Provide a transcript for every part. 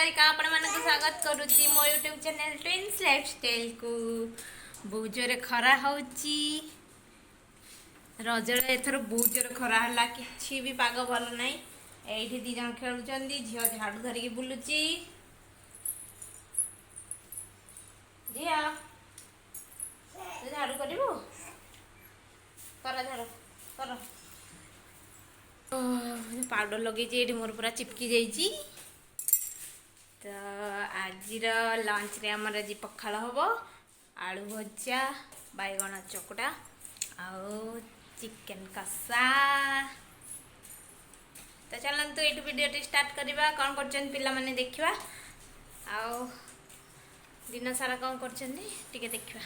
सागरिका आपण मानक स्वागत करूची मो यूट्यूब चैनल ट्विंस लाइफस्टाइल को। बहुत जोरे खरा होची रजर एथर बहुत जोरे खरा हला किछि भी पाग भल नाही। एठी दी जण खेलुचंदी झियो झाड़ू धरिकी बुलुची। झिया तू झाड़ू करिवो कर झाड़ू कर। पाउडर लगे मोर पूरा चिपकी जाइए। तो आज लंच रे आमर आज पखाल हम आलू भजा बैगण चकटा आउ चिकेन कषा। तो चलतु ये वीडियो स्टार्ट करवा कौन कर पिला माने देखा आउ दिन सारा कौन कर देखा।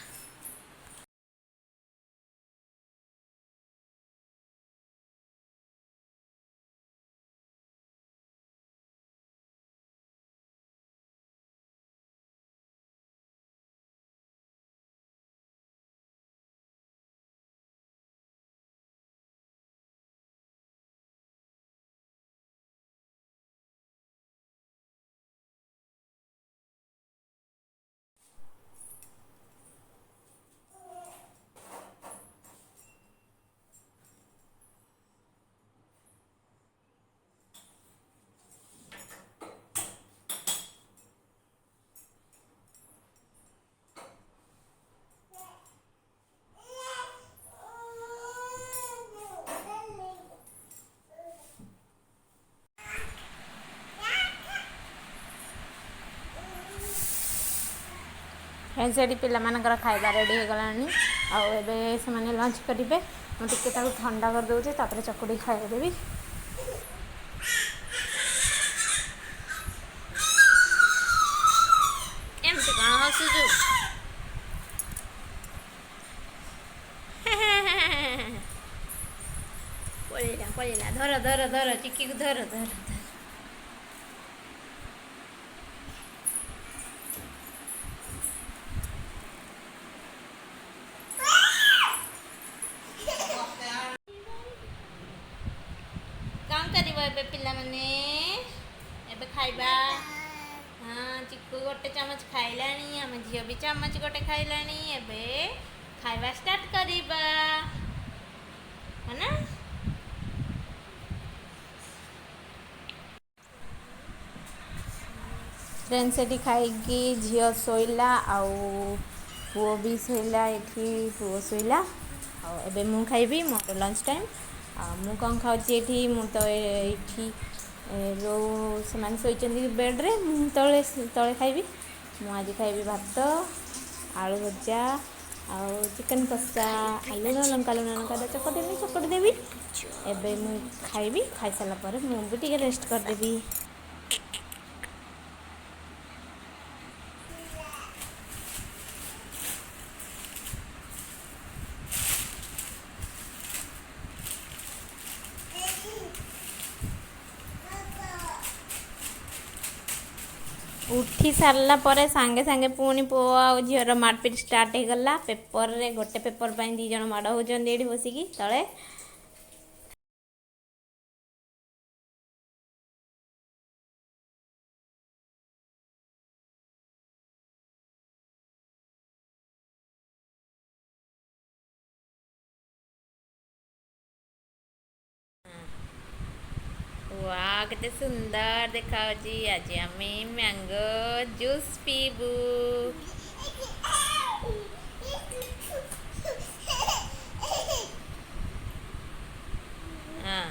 फ्रेंड्स ये पिलाମାନଙ୍କର खाଇବା रेडी हो गलानी आउ एबे से माने लंच करिवे। मु टिके ताऊ ठंडा कर दोचे तापर चकुड़ी खाइ देबी। एमते कोन हसुजु पळेला पळेला धर धर धर चिक्की को धर धर धर। पिला माने एबे खाइबा। हाँ चिक्कू गोटे चमच खाइलानी आम झील भी चमच गोटे खाइलानी। एबे खाइबा स्टार्ट करिबा है ना। फ्रेंड्स ये खाइकी झील शोला आउ पुओ भी शोला। ये पुओ शोला आबे मु खाइबी मोर लंच टाइम। मु कौन खाऊँगी मु तो ये रो से शोचंदी बेड्रे तले तले खाइबी। मु आज खाइबी भात आलू भजा आउ चिकेन कषा आलू लंका लुण लंका चकटी देवी। एबे मु खाइबी खाई सारा पर मु भी टिके रेस्ट करदेवी। उठी सारा पर सांगे सांगे पुणी पुओ आ झीर मारपिट स्टार्ट हो गला। पेपर रे गोटे पेपर पाई दी जन माड़ होती बसिकी तले। वाह केते सुंदर देखा आज आम मैंगो जूस पीबू। हाँ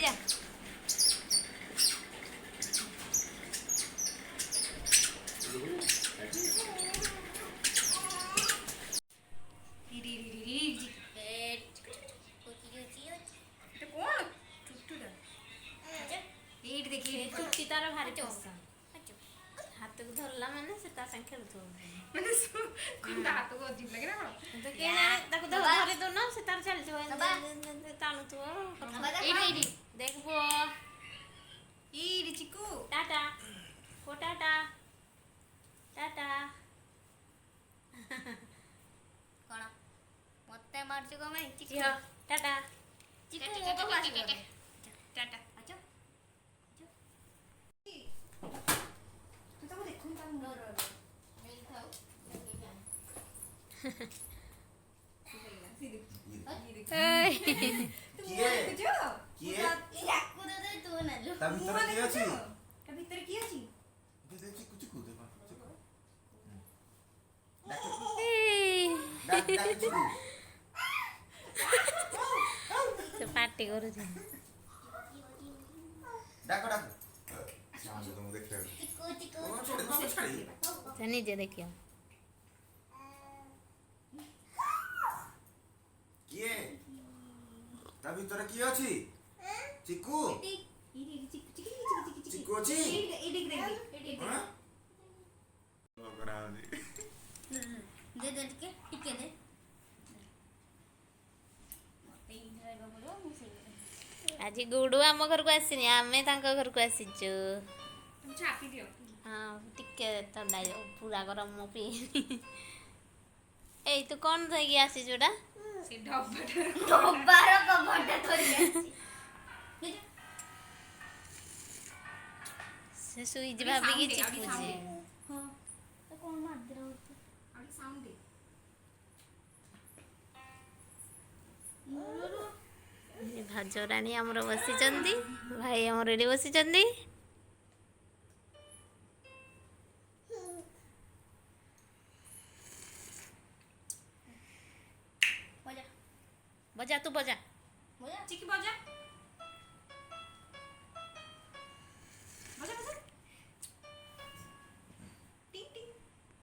जा देखिए तार भारी पसंद हाथ को धरला माने से ता संग खेलुथो। ମାନେ କୋଉ ହାତ को अजीब लगे ना तो के ताको तो धरे दो ना से तार चलतो टाणुतो एडी देखबो ई चिकू टाटा को टाटा टाटा कोन मते मारछ को मैं चिकू टाटा चिकू वो को पास टाटा अच्छा तू तो देखूं ता नो रो मेल खाओ किए याकू दे तू ना लो ता भीतर की अछि ता भीतर की अछि देखि कुछ को देखो डाक डाक चिकू से पार्टी करू छे डाक डाक शाम को तुम देखियो चिकू चिकू ओ छोड़ छाड़ी से नीचे देखियो किए ता भीतर की अछि चिकू इडी चिकू चिकू चिकू अछि इडी ग्रेडी हां ओकरा दे दे टिके दे मते इंद्राय बगलो मु से आज गुडू आम घर को आसीनी आमे तांको घर को आसीचु तुम छापी दियो हाँ टिके ठंडा पूरा गरम मो पी ए तू कौन थई आसी जोडा से डब्बार कबड्डा थोड़ी आसी से सुई भाभी की चिकू जी हां तो कोन मादर होती आड़ी साउंड दे भाजरानी आमर बसिचंदी भाई आमर एडी बसिचंदी बजा बजा तू बजा बजा चिकी बजा